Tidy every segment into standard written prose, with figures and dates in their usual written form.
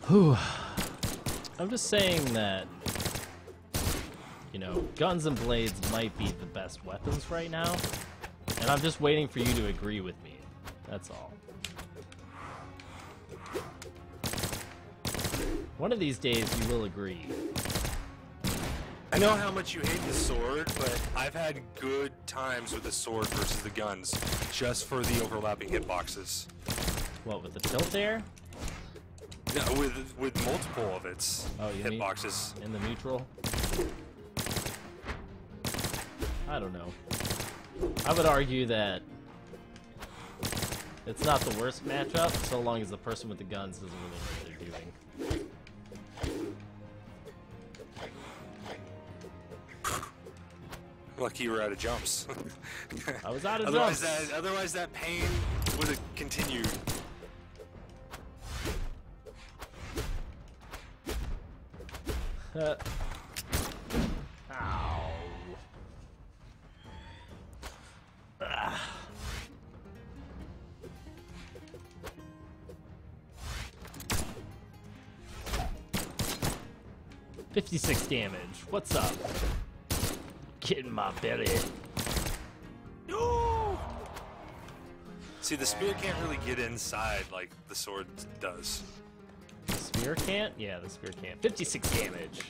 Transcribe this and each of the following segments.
Whew. I'm just saying that, you know, guns and blades might be the best weapons right now, and I'm just waiting for you to agree with me. That's all. One of these days you will agree. I know how much you hate the sword, but I've had good times with the sword versus the guns, just for the overlapping hitboxes. What, with the tilt there? No, with multiple of its hitboxes. In the neutral? I don't know. I would argue that it's not the worst matchup, so long as the person with the guns doesn't really know what they're doing. Lucky you were out of jumps. I was out of otherwise jumps. Otherwise that pain would have continued. Ow. Ah. $56 damage. What's up? Get in my belly. No! See, the spear can't really get inside like the sword does. The spear can't? Yeah, the spear can't. 56 damage.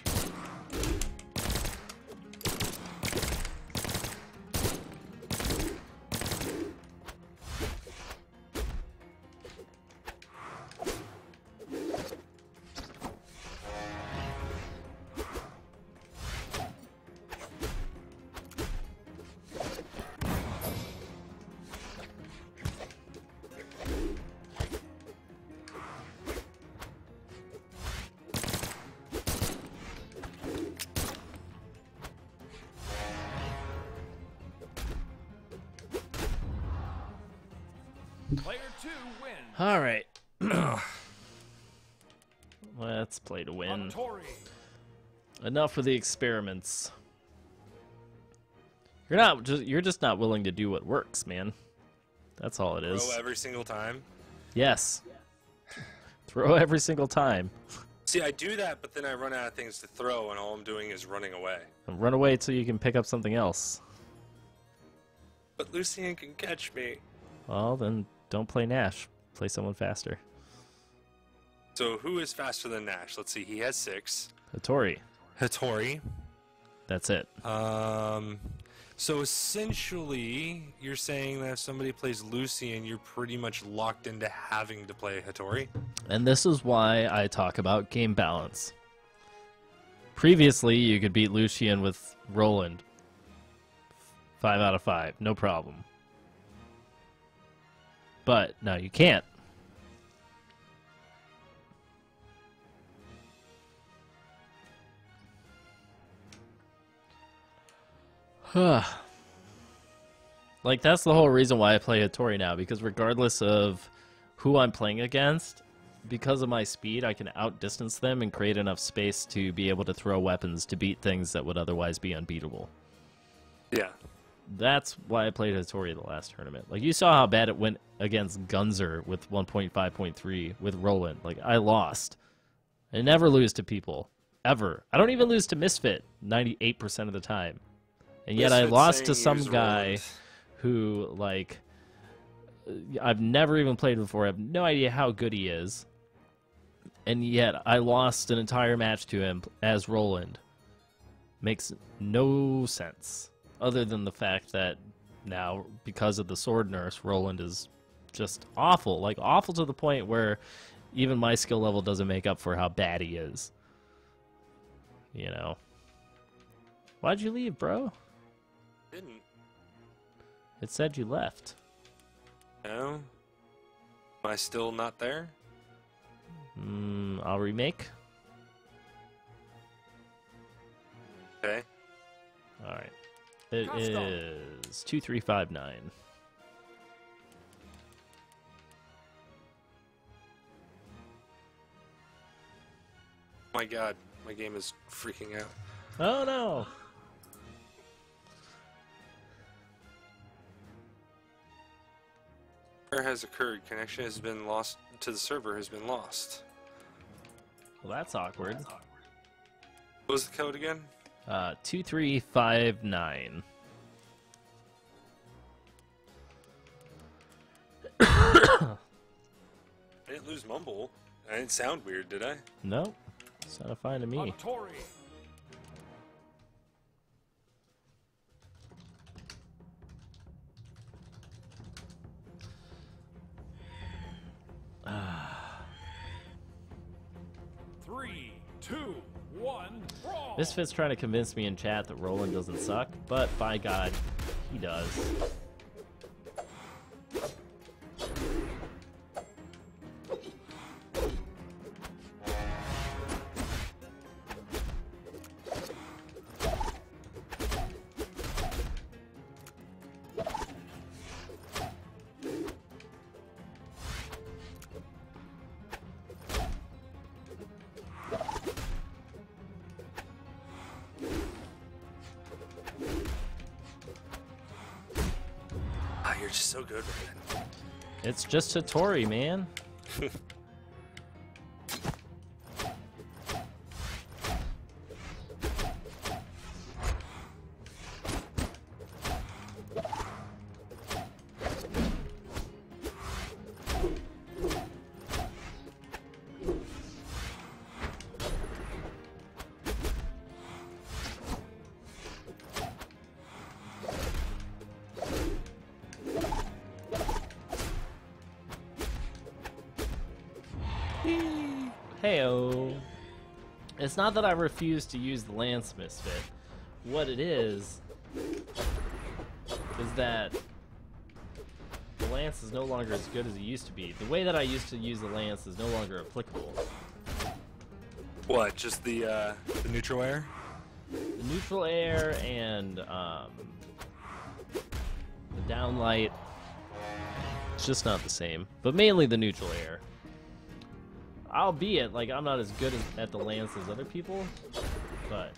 Player 2 wins. All right. Let's play to win. Enough with the experiments. You're just not willing to do what works, man. That's all it is. Throw every single time. Yes. Throw every single time. See, I do that, but then I run out of things to throw, and all I'm doing is running away. And run away till you can pick up something else. But Lucian can catch me. Well, then don't play Nash. Play someone faster. So who is faster than Nash? Let's see. He has 6. Hattori. Hattori. That's it. So essentially, you're saying that if somebody plays Lucian, you're pretty much locked into having to play Hattori? And this is why I talk about game balance. Previously, you could beat Lucian with Roland. 5 out of 5. No problem. But now you can't. Like, that's the whole reason why I play Hattori now, because regardless of who I'm playing against, because of my speed, I can outdistance them and create enough space to be able to throw weapons to beat things that would otherwise be unbeatable. Yeah. That's why I played Hattori the last tournament. Like, you saw how bad it went against Gunzer with 1.5.3 with Roland. Like, I lost. I never lose to people. Ever. I don't even lose to Misfit 98% of the time. And yet I lost to some guy who, like, I've never even played before. I have no idea how good he is. And yet I lost an entire match to him as Roland. Makes no sense. Other than the fact that now, because of the sword nurse, Roland is just awful. Like, awful to the point where even my skill level doesn't make up for how bad he is. You know. Why'd you leave, bro? Didn't. It said you left. No? Am I still not there? I'll remake. Okay. Alright. It is 2359. My god, my game is freaking out. Oh no! Error has occurred. Connection has been lost to the server has been lost. Well, that's awkward. What was the code again? 2359. I didn't lose Mumble. I didn't sound weird, did I? Nope. Sounded fine to me. Hattori. Three, two, one, brawl. Misfit's trying to convince me in chat that Roland doesn't suck, but by God, he does. You're just so good with it. It's just Hattori, man. Heyo. It's not that I refuse to use the Lance Misfit. What it is that the Lance is no longer as good as it used to be. The way that I used to use the Lance is no longer applicable. What? Just the neutral air? The neutral air and the downlight, it's just not the same. But mainly the neutral air. Albeit, like, I'm not as good at the Lance as other people, but...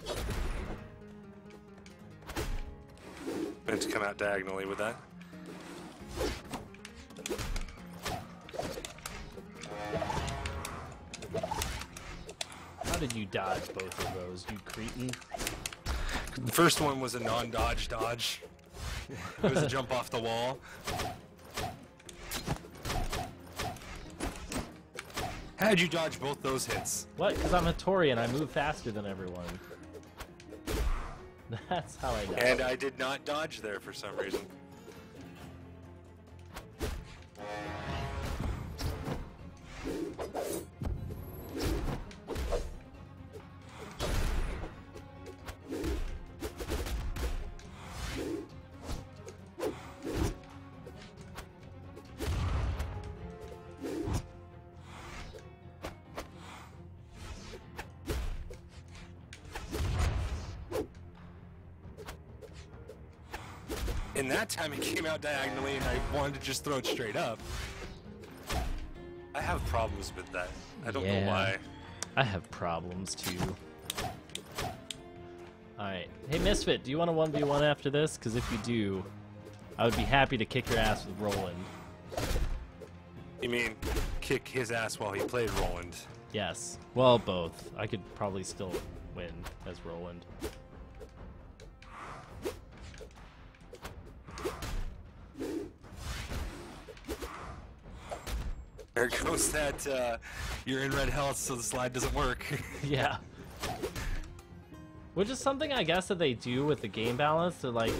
Meant to come out diagonally with that. How did you dodge both of those, you cretin? The first one was a non-dodge dodge. It was a jump off the wall. How did you dodge both those hits? What? Because I'm Hattori and I move faster than everyone. That's how I dodge. And I did not dodge there for some reason. And that time it came out diagonally and I wanted to just throw it straight up. I have problems with that. I don't know why. I have problems too. Alright. Hey Misfit, do you want to 1v1 after this? Because if you do, I would be happy to kick your ass with Roland. You mean kick his ass while he played Roland? Yes. Well, both. I could probably still win as Roland. There goes that, you're in red health, so the slide doesn't work. Yeah. Which is something I guess that they do with the game balance. They're like,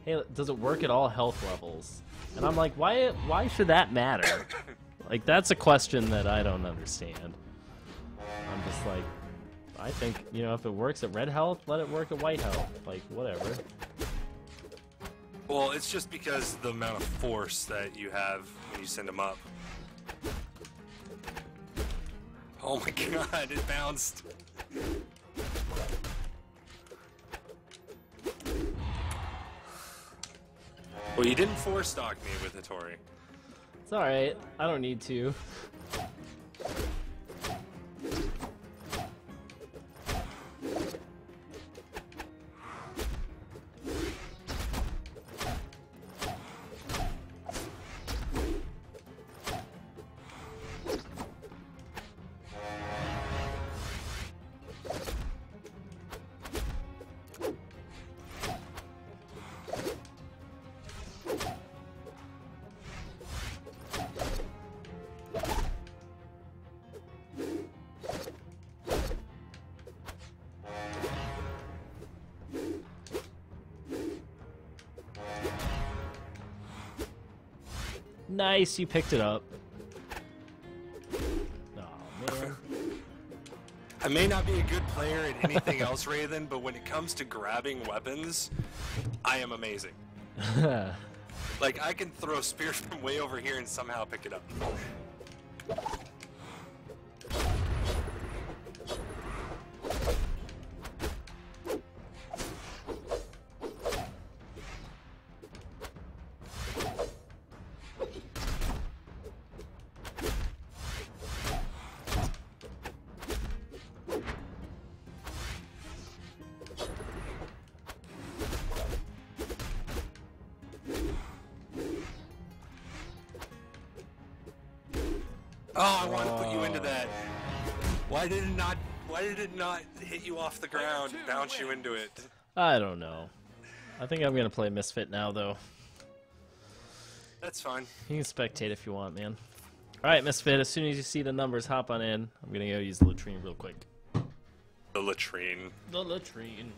hey, does it work at all health levels? And I'm like, why should that matter? Like, that's a question that I don't understand. I'm just like, I think, you know, if it works at red health, let it work at white health. Like, whatever. Well, it's just because the amount of force that you have when you send them up. Oh my god, it bounced. Well, you didn't force stock me with Hattori. It's alright. I don't need to. Nice, you picked it up. Oh, man. I may not be a good player at anything else, Raven, but when it comes to grabbing weapons, I am amazing. Like, I can throw spears from way over here and somehow pick it up. Oh, I wanted to put you into that. Why did it not hit you off the ground, bounce you into it? I don't know. I think I'm gonna play Misfit now, though. That's fine. You can spectate if you want, man. Alright, Misfit, as soon as you see the numbers, hop on in. I'm gonna go use the latrine real quick. The latrine. The latrine.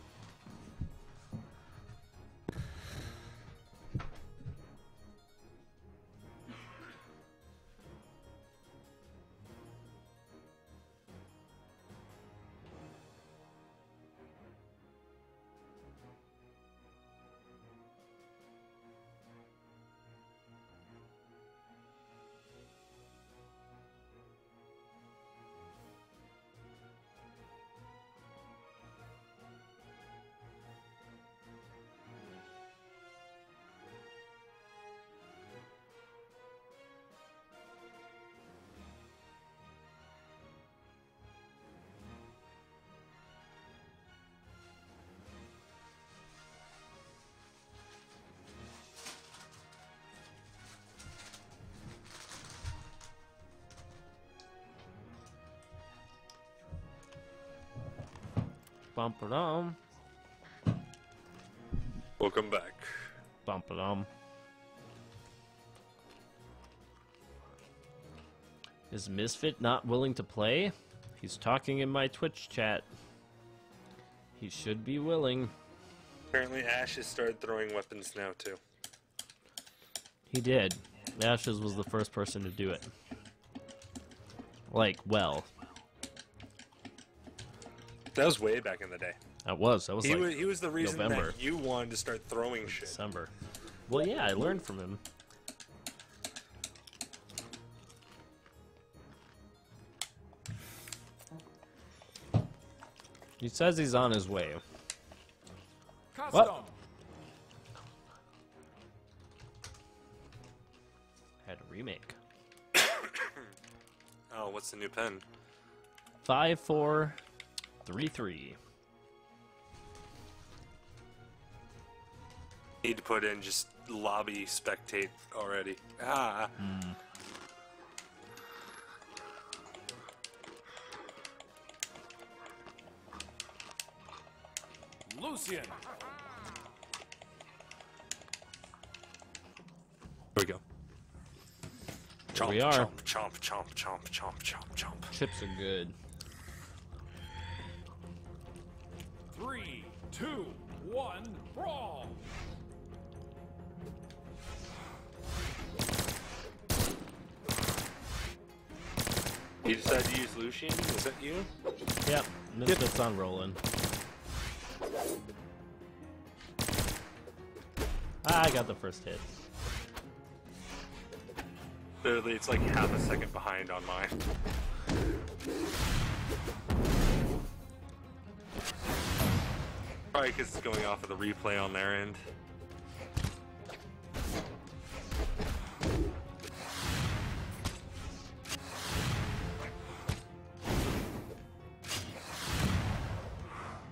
Bump-a-dum. Welcome back. Bump-a-dum. Is Misfit not willing to play? He's talking in my Twitch chat. He should be willing. Apparently Ash has started throwing weapons now, too. He did. Ashes was the first person to do it. Like, well. That was way back in the day. That was He like was the reason November. that you wanted to start throwing shit. December. Well, yeah, I learned from him. He says he's on his way. Custom. What? Had a remake. Oh, what's the new pen? 5433. Need to put in just lobby spectate already. Ah. Lucian. Here we go. Here Chomp, we are. chomp, chomp, chomp, chomp, chomp, chomp, chomp. Chips are good. 3, 2, 1, brawl. You decided to use Lucian? Was that you? Yep, Misfit's on rolling. I got the first hit. Literally, it's like half a second behind on mine. Probably because it's going off of the replay on their end.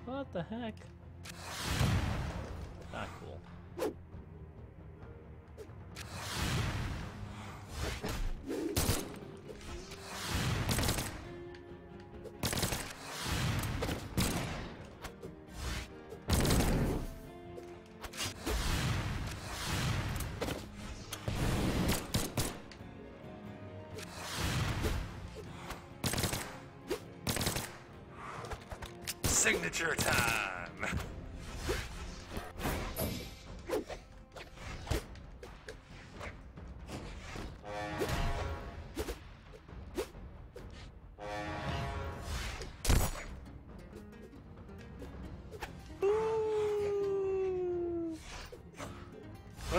What the heck? Not cool. Signature time!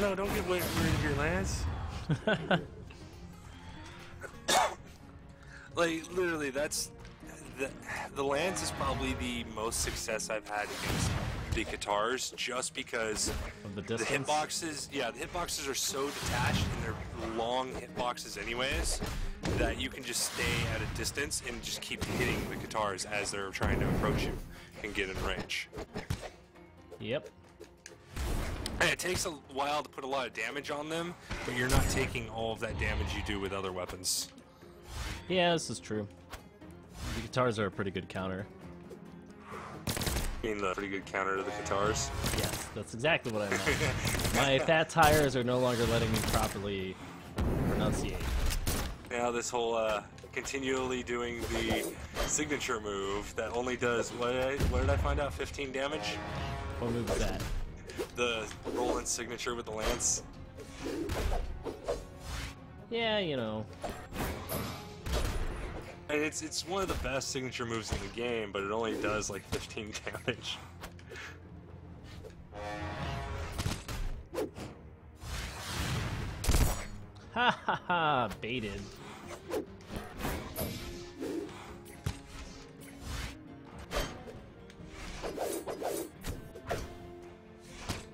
no, don't get rid of your lance. Like, literally, that's... The lance is probably the most success I've had against the Katars, just because Of the the distance? hitboxes, yeah, the hitboxes are so detached, and they're long hitboxes anyways, that you can just stay at a distance and just keep hitting the Katars as they're trying to approach you and get in range. Yep. And it takes a while to put a lot of damage on them, but you're not taking all of that damage you do with other weapons. Yeah, this is true. The guitars are a pretty good counter. Being the pretty good counter to the Katars. Yes, that's exactly what I meant. My fat tires are no longer letting me properly pronunciate. Now this whole continually doing the signature move that only does, what did I find out, 15 damage? What move is that? The Roland signature with the lance. Yeah, you know. And it's one of the best signature moves in the game, but it only does like 15 damage. Ha ha ha, baited.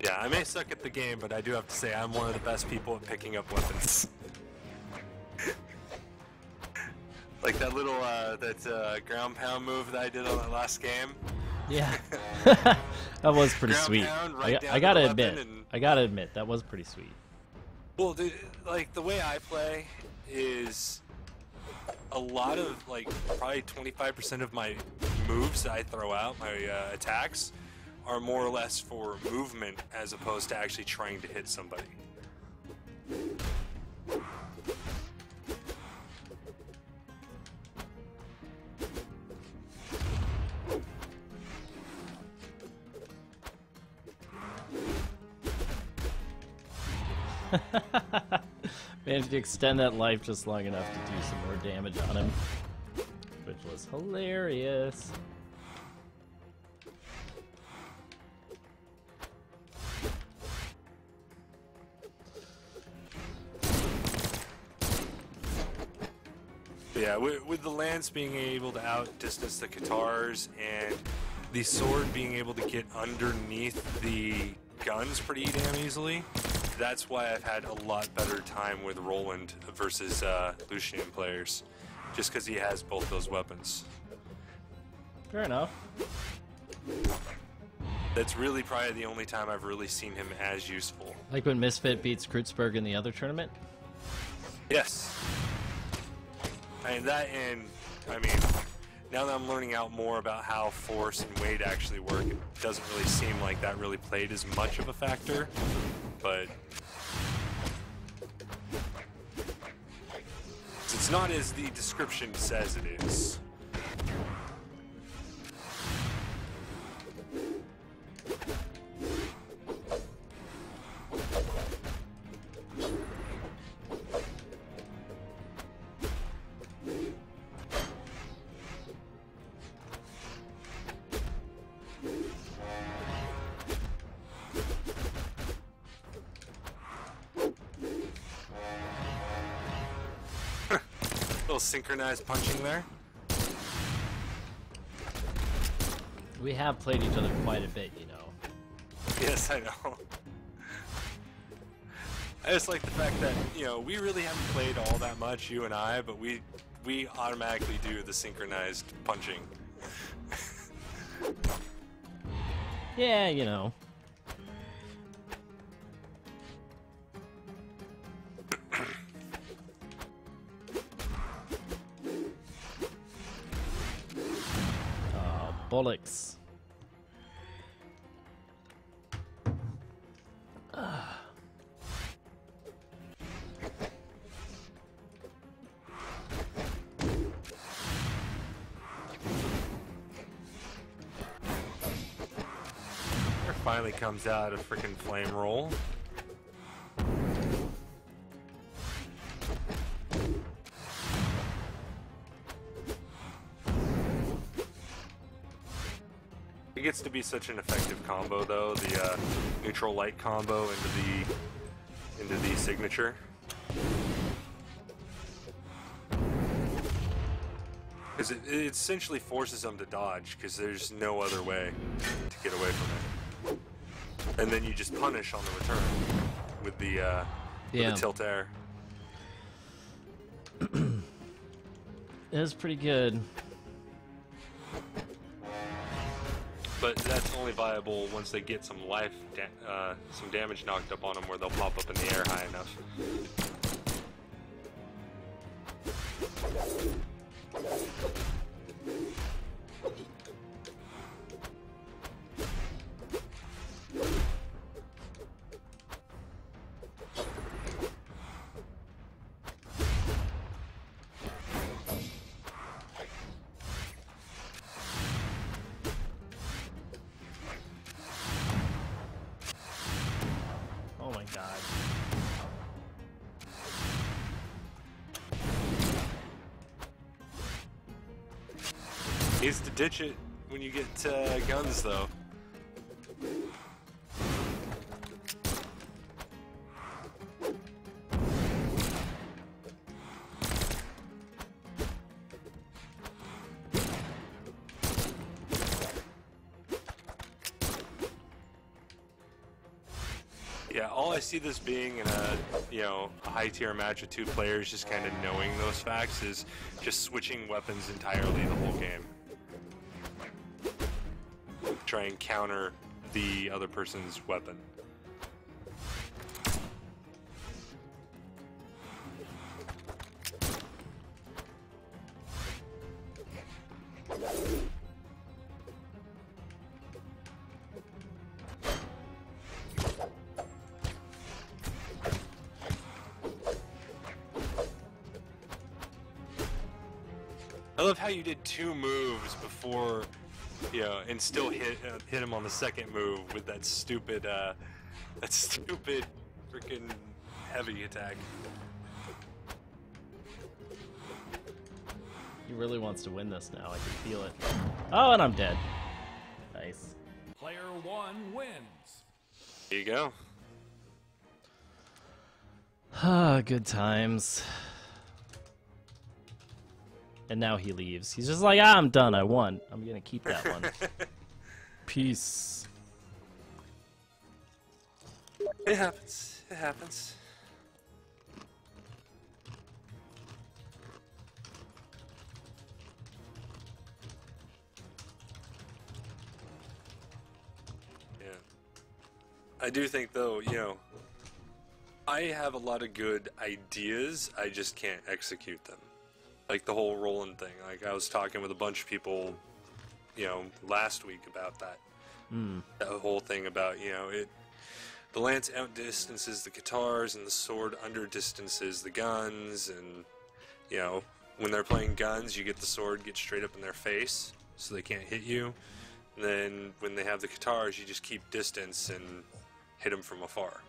Yeah, I may suck at the game, but I do have to say I'm one of the best people at picking up weapons. Like that little ground pound move that I did on that last game. Yeah. That was pretty Ground sweet. pound right down I to gotta the admit. weapon and- I gotta admit, that was pretty sweet. Well, dude, like the way I play is a lot of like probably 25% of my moves that I throw out, my attacks, are more or less for movement as opposed to actually trying to hit somebody. Man, if you extend that life just long enough to do some more damage on him, which was hilarious. Yeah, with the lance being able to outdistance the Katars and the sword being able to get underneath the guns pretty damn easily, that's why I've had a lot better time with Roland versus Lucian players, just because he has both those weapons. Fair enough. That's really probably the only time I've really seen him as useful. Like when Misfit beats Kreutzberg in the other tournament? Yes. And I mean, now that I'm learning out more about how force and weight actually work, it doesn't really seem like that really played as much of a factor, but it's not as the description says it is. Little synchronized punching there. We have played each other quite a bit, you know. Yes, I know. I just like the fact that, you know, we really haven't played all that much, you and I, but we automatically do the synchronized punching. Yeah, you know. Bollocks. There finally comes out a freaking flame roll. It gets to be such an effective combo, though. The neutral light combo into the into the signature. Because it essentially forces them to dodge, because there's no other way to get away from it. And then you just punish on the return with the tilt air. It is pretty good. But that's only viable once they get some some damage knocked up on them, where they'll pop up in the air high enough. Oh my god. Needs to ditch it when you get guns, though. Yeah, all I see this being in a high tier match with two players, just kind of knowing those facts, is just switching weapons entirely the whole game. Try and counter the other person's weapon. I love how you did 2 moves before, and still hit him on the second move with that stupid freaking heavy attack. He really wants to win this now. I can feel it. Oh, and I'm dead. Nice. Player 1 wins. There you go. Ah, good times. And now he leaves. He's just like, I'm done. I won. I'm gonna keep that one. Peace. It happens. It happens. Yeah. I do think, though, I have a lot of good ideas. I just can't execute them. Like the whole Roland thing. Like, I was talking with a bunch of people, last week about that. That whole thing about, the lance outdistances the guitars and the sword underdistances the guns, and, when they're playing guns, you get the sword get straight up in their face so they can't hit you. And then when they have the guitars, you just keep distance and hit them from afar.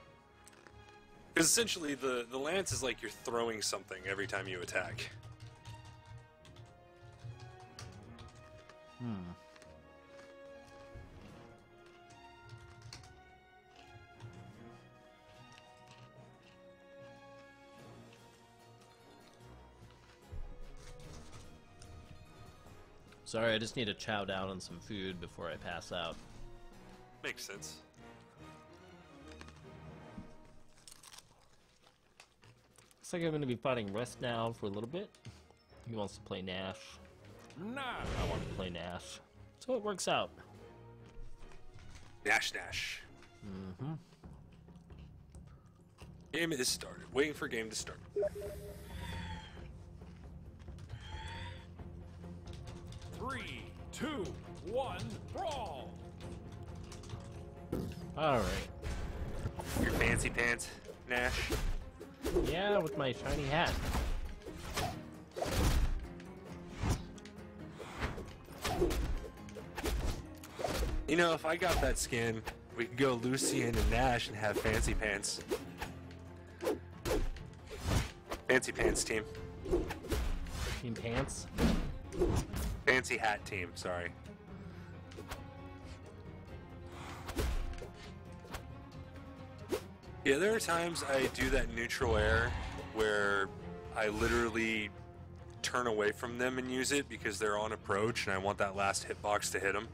Because essentially the lance is like you're throwing something every time you attack. Sorry, I just need to chow down on some food before I pass out. Makes sense. Looks like I'm going to be fighting Rest now for a little bit. He wants to play Nash. Nah. I want to play Nash. So it works out. Nash. Game is started. Waiting for game to start. Three, two, one, brawl. Alright. Your fancy pants, Nash. Yeah, with my shiny hat. If I got that skin, we could go Lucian and Nash and have fancy pants. Fancy pants team. Team Pants. Fancy hat team, sorry. Yeah, there are times I do that neutral air where I literally turn away from them and use it because they're on approach and I want that last hitbox to hit them.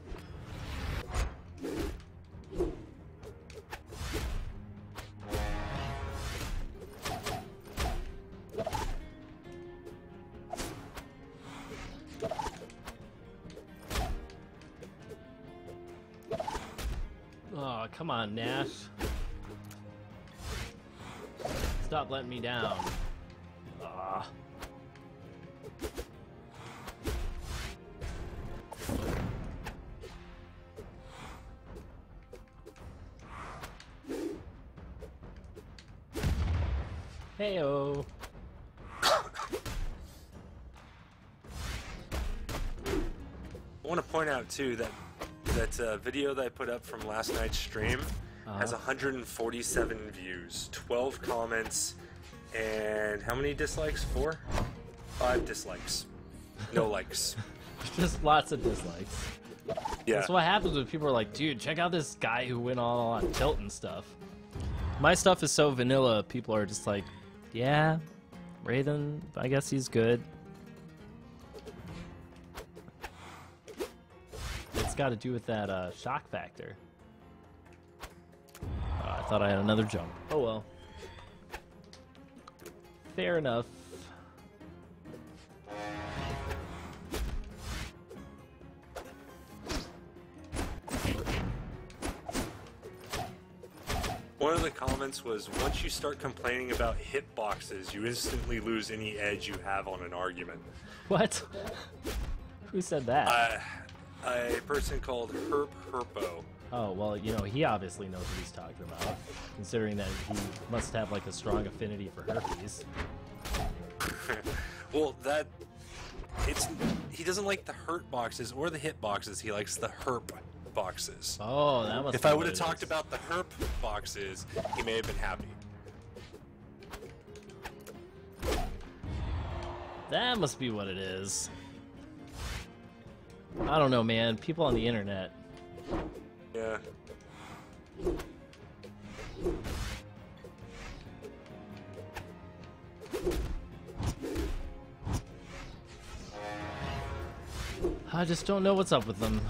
Oh, come on, Nash. Stop letting me down. Ah. Heyo. I want to point out too that video that I put up from last night's stream has 147 views, 12 comments, and how many dislikes? 4? 5 dislikes. No likes. Just lots of dislikes. Yeah. That's what happens when people are like, dude, check out this guy who went all on tilt and stuff. My stuff is so vanilla, people are just like, yeah, Raiden, I guess he's good. It's got to do with that shock factor. I thought I had another jump. Oh well. Fair enough. One of the comments was, once you start complaining about hitboxes, you instantly lose any edge you have on an argument. What? Who said that? A person called Herpo. Oh, well, you know, he obviously knows what he's talking about, considering that he must have, like, a strong affinity for herpes. Well, he doesn't like the hurt boxes or the hit boxes, he likes the herp boxes. Oh, that must If be I what would have it talked is. about the herp boxes, he may have been happy. That must be what it is. I don't know, man. People on the internet. Yeah. I just don't know what's up with them.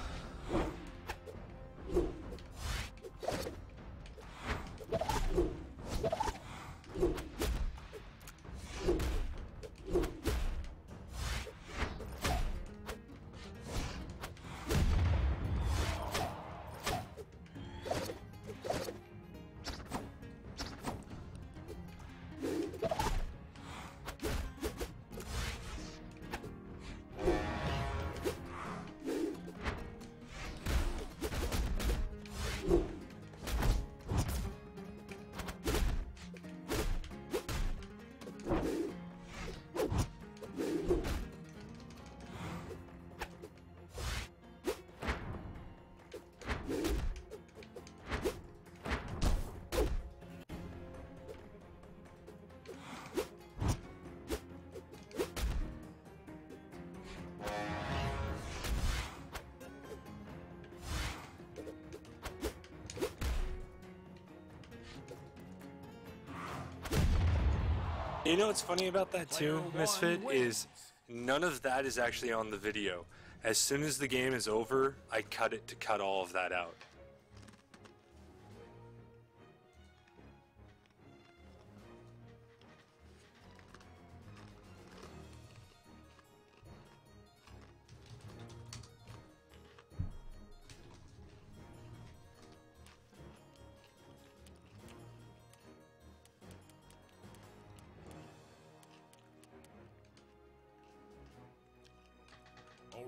You know what's funny about that too, Player Misfit, one is none of that is actually on the video. As soon as the game is over, I cut it to cut all of that out.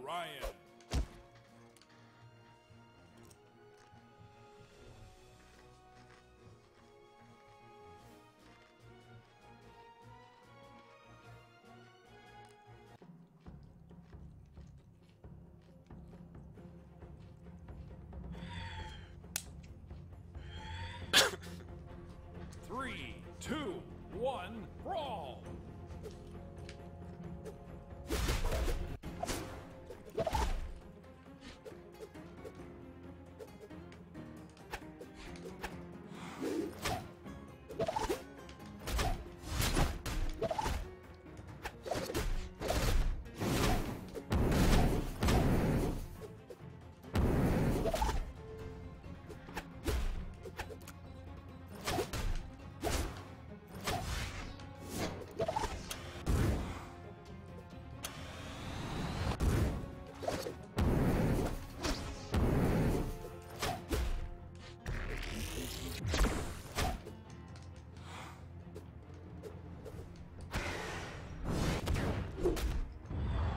Orion. Three, two, one, brawl.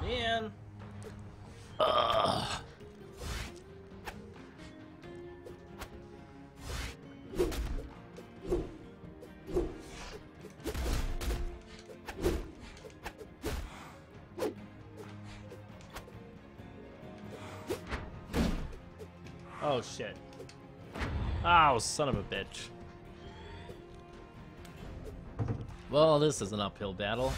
Man. Ugh. Oh shit. Oh, son of a bitch. Well, this is an uphill battle.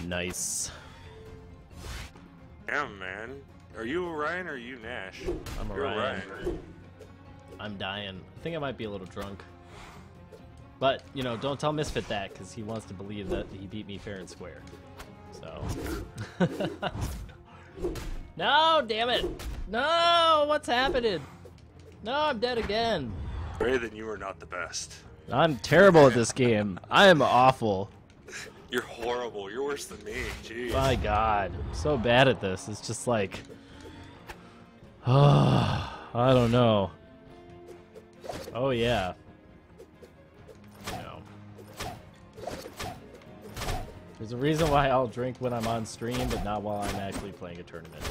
Nice. Damn, man. Are you Orion or are you Nash? I'm You're Orion. I'm dying. I think I might be a little drunk. But, you know, don't tell Misfit that, because he wants to believe that he beat me fair and square. So. No, damn it! No! What's happening? No, I'm dead again. Raven, you are not the best. I'm terrible at this game. I am awful. You're horrible. You're worse than me. Jeez. My God, I'm so bad at this. It's just like, I don't know. Oh yeah. No. There's a reason why I'll drink when I'm on stream, but not while I'm actually playing a tournament.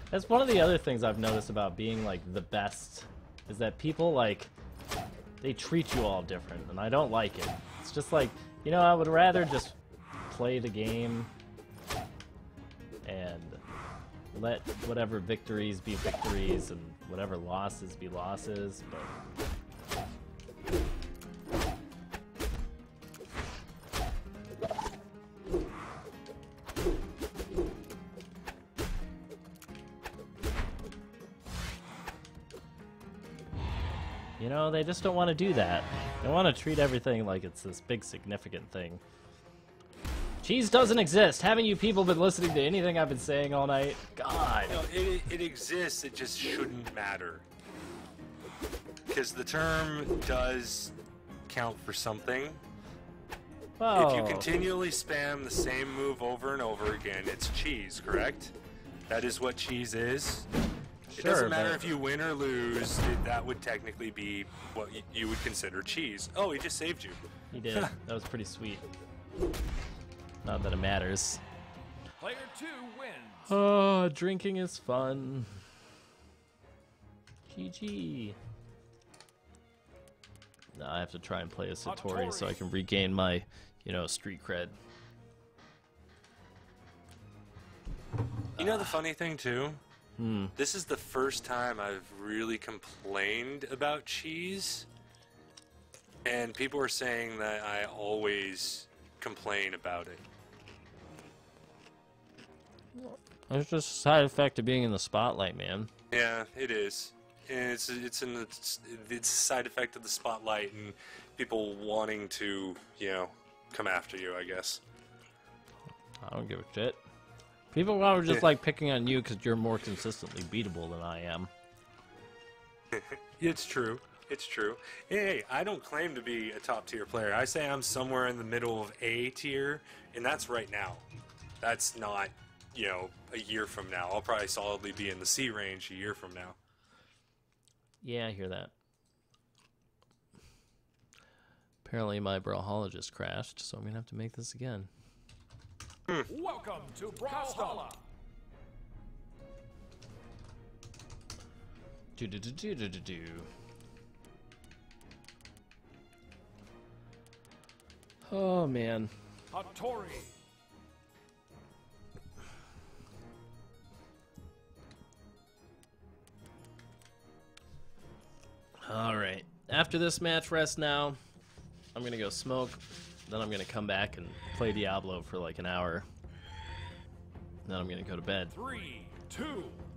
That's one of the other things I've noticed about being like the best, is that people like, they treat you all different, and I don't like it. It's just like, you know, I would rather just play the game and let whatever victories be victories and whatever losses be losses, but you know, they just don't want to do that. They want to treat everything like it's this big significant thing. Cheese doesn't exist. Haven't you people been listening to anything I've been saying all night? God. No, it exists. It just shouldn't matter. Because the term does count for something. Whoa. If you continually spam the same move over and over again, it's cheese, correct? That is what cheese is. It Sure, doesn't matter but if you win or lose, that would technically be what you would consider cheese. Oh, he just saved you. he did. That was pretty sweet. Not that it matters. Player 2 wins. Oh, drinking is fun. GG. Now I have to try and play as Satori so I can regain my, you know, street cred. You know the funny thing, too? This is the first time I've really complained about cheese. And people are saying that I always complain about it. It's just a side effect of being in the spotlight, man. Yeah, it is. And it's a side effect of the spotlight and people wanting to, you know, come after you, I guess. I don't give a shit. People are just like picking on you because you're more consistently beatable than I am. It's true. It's true. Hey, I don't claim to be a top tier player. I say I'm somewhere in the middle of A tier, and that's right now. That's not, you know, a year from now. I'll probably solidly be in the C range a year from now. Yeah, I hear that. Apparently my Brawlologist crashed, so I'm going to have to make this again. Welcome to Brawling. Do. Oh man. Hattori. All right. After this match rest now, I'm gonna go smoke. Then I'm gonna come back and play Diablo for like an hour. Then I'm gonna go to bed. 3, 2,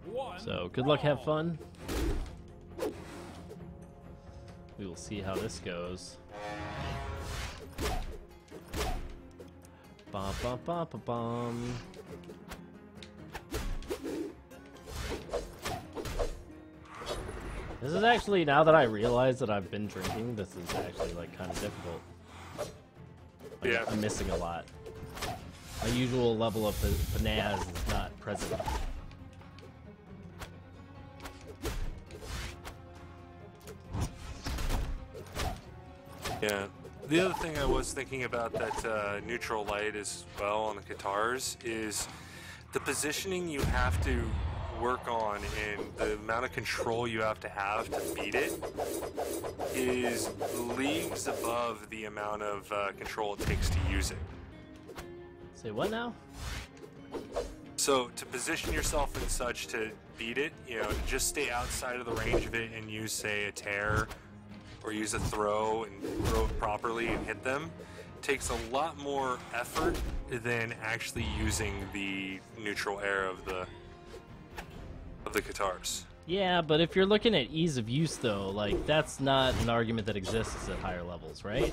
1. So good luck, have fun. We will see how this goes. Bum bum bum bum bum. This is actually, now that I realize that I've been drinking, this is actually like kind of difficult. Like, Yeah. I'm missing a lot. My usual level of finesse is not present. Yeah. The other thing I was thinking about that neutral light as well on the guitars is the positioning you have to work on and the amount of control you have to beat it is leagues above the amount of control it takes to use it. Say what now? So to position yourself in such to beat it, you know, just stay outside of the range of it and use, say, a tear or use a throw and throw it properly and hit them takes a lot more effort than actually using the neutral air of the guitars. Yeah, but if you're looking at ease of use though, like that's not an argument that exists at higher levels, right?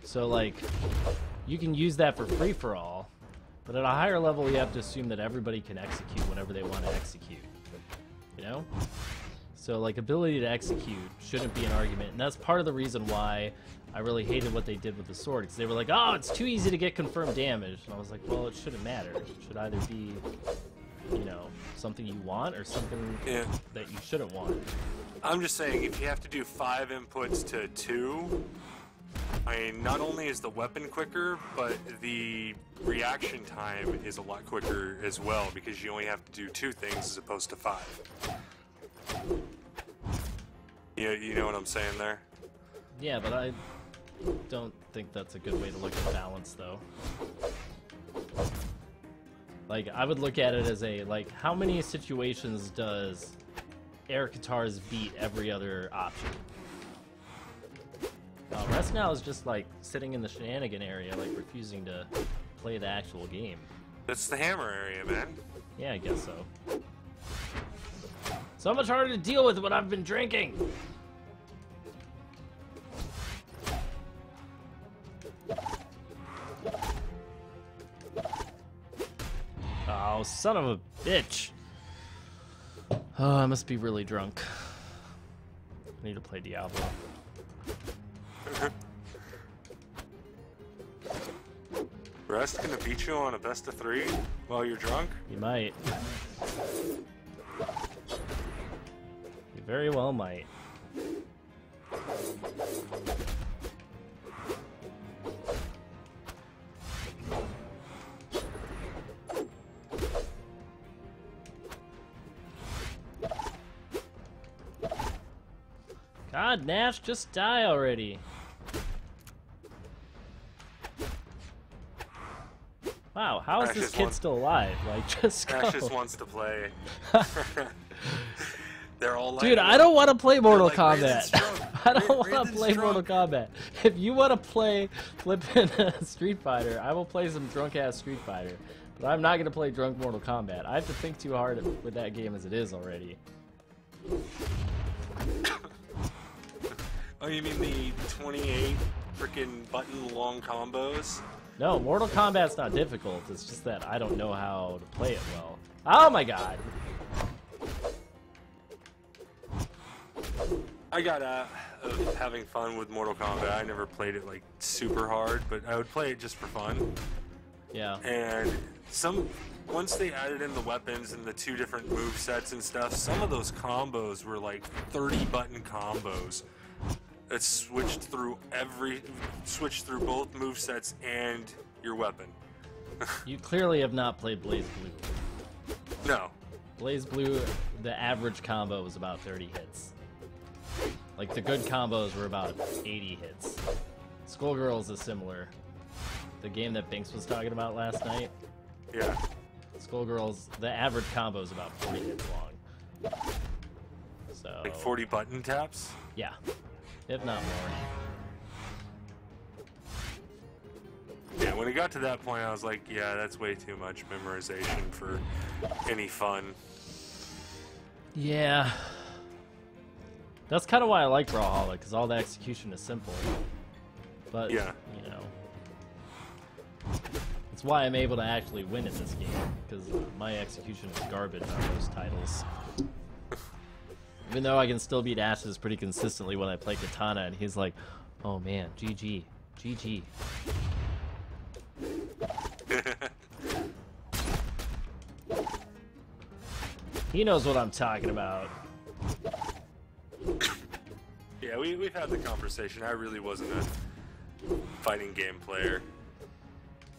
So like you can use that for free for all, but at a higher level you have to assume that everybody can execute whenever they want to execute. You know? So like ability to execute shouldn't be an argument, and that's part of the reason why I really hated what they did with the sword, because they were like, oh, it's too easy to get confirmed damage, and I was like, well, it shouldn't matter. It should either be, you know, something you want or something that you shouldn't want. I'm just saying, if you have to do 5 inputs to 2, I mean, not only is the weapon quicker, but the reaction time is a lot quicker as well, because you only have to do 2 things as opposed to 5. You know what I'm saying there? Yeah, but I don't think that's a good way to look at balance, though. Like, I would look at it as a, like, how many situations does air guitars beat every other option? Rest now is just, like, sitting in the shenanigan area, like, refusing to play the actual game. That's the hammer area, man. Yeah, I guess so. So much harder to deal with when I've been drinking! Oh, son of a bitch. Oh, I must be really drunk. I need to play Diablo. Rest gonna beat you on a best of 3 while you're drunk? You might. You very well might. God, Nash, just die already. Wow, how is Nash this kid still alive? Like, just go. Nash just wants to play. They're all like, Dude, I don't want to play Mortal like, Kombat. I don't want to Raiden's play drunk. Mortal Kombat. If you want to play flipping Street Fighter, I will play some drunk-ass Street Fighter. But I'm not going to play drunk Mortal Kombat. I have to think too hard with that game as it is already. Oh, you mean the 28 freaking button-long combos? No, Mortal Kombat's not difficult. It's just that I don't know how to play it well. Oh my god! I got out of having fun with Mortal Kombat. I never played it like super hard, but I would play it just for fun. Yeah. And once they added in the weapons and the 2 different move sets and stuff, some of those combos were like 30 button combos that switched through both move sets and your weapon. You clearly have not played Blaze Blue. No. Blaze Blue, the average combo was about 30 hits. Like, the good combos were about 80 hits. Skullgirls is similar. The game that Binks was talking about last night. Yeah. Skullgirls, the average combo is about 40 hits long. So, Like 40 button taps? yeah, if not more. Yeah, when it got to that point, I was like, yeah, that's way too much memorization for any fun. Yeah. That's kind of why I like Brawlhalla, because all the execution is simple. But, Yeah. you know, it's why I'm able to actually win in this game, because my execution is garbage on those titles. Even though I can still beat Ashes pretty consistently when I play Katana, and he's like, oh man, GG, GG. He knows what I'm talking about. Yeah, we've had the conversation. I really wasn't a fighting game player.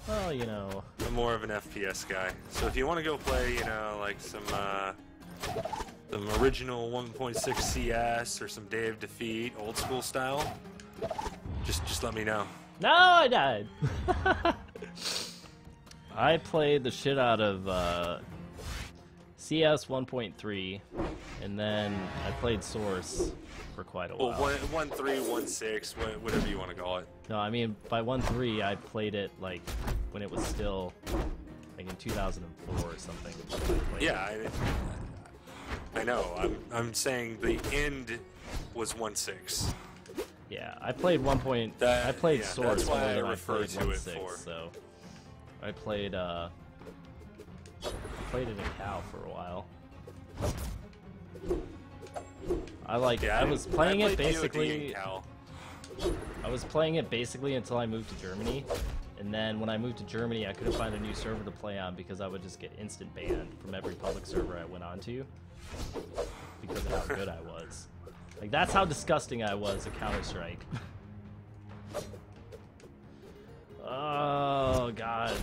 Well, you know. I'm more of an FPS guy. So if you want to go play, you know, like some original 1.6 CS or some Day of Defeat, old school style, just let me know. No, I died. I played the shit out of CS 1.3, and then I played Source for quite a while. Well, 1.3, 1.6, whatever you want to call it. No, I mean, by 1.3, I played it, like, when it was still, like, in 2004 or something. Yeah, I know. I'm saying the end was 1.6. Yeah, I played I played Source that's why more I than refer played to it 1.6, for. so I played it in Cal for a while. I was playing it basically. I was playing it basically until I moved to Germany, and then when I moved to Germany, I couldn't find a new server to play on because I would just get instant banned from every public server I went onto because of how good I was. Like, that's how disgusting I was at Counter-Strike. Oh god.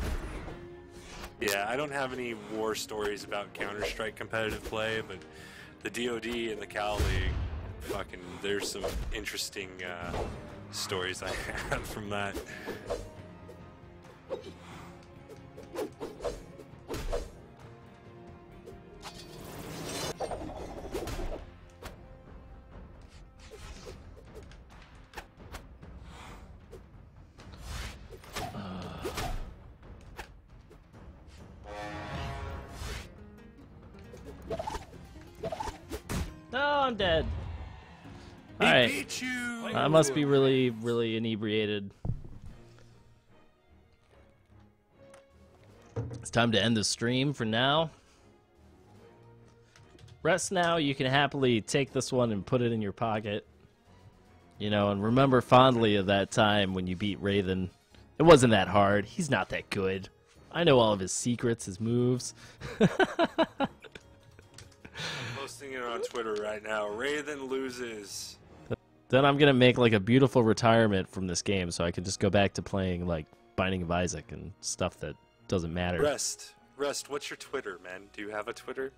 Yeah, I don't have any war stories about Counter-Strike competitive play, but the DoD and the Cal League, fucking, there's some interesting stories I have from that. No, I'm dead. He Alright. beat you! I must be really, really inebriated. It's time to end the stream for now. Rest now. You can happily take this one and put it in your pocket. You know, and remember fondly of that time when you beat Raven. It wasn't that hard. He's not that good. I know all of his secrets, his moves. Posting it on Twitter right now. Raven loses. Then I'm gonna make like a beautiful retirement from this game, so I can just go back to playing like Binding of Isaac and stuff that doesn't matter. Rest. What's your Twitter, man? Do you have a Twitter?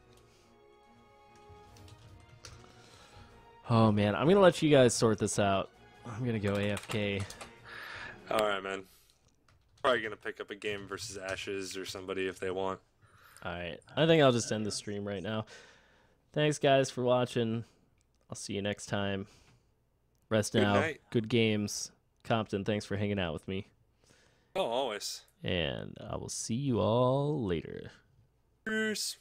Oh man, I'm gonna let you guys sort this out. I'm gonna go AFK. All right, man. Probably gonna pick up a game versus Ashes or somebody if they want. All right, I think I'll just end the stream right now. Thanks guys for watching. I'll see you next time. Rest Good now. night. Good games. Compton, thanks for hanging out with me. Oh, always. And I will see you all later. Cheers.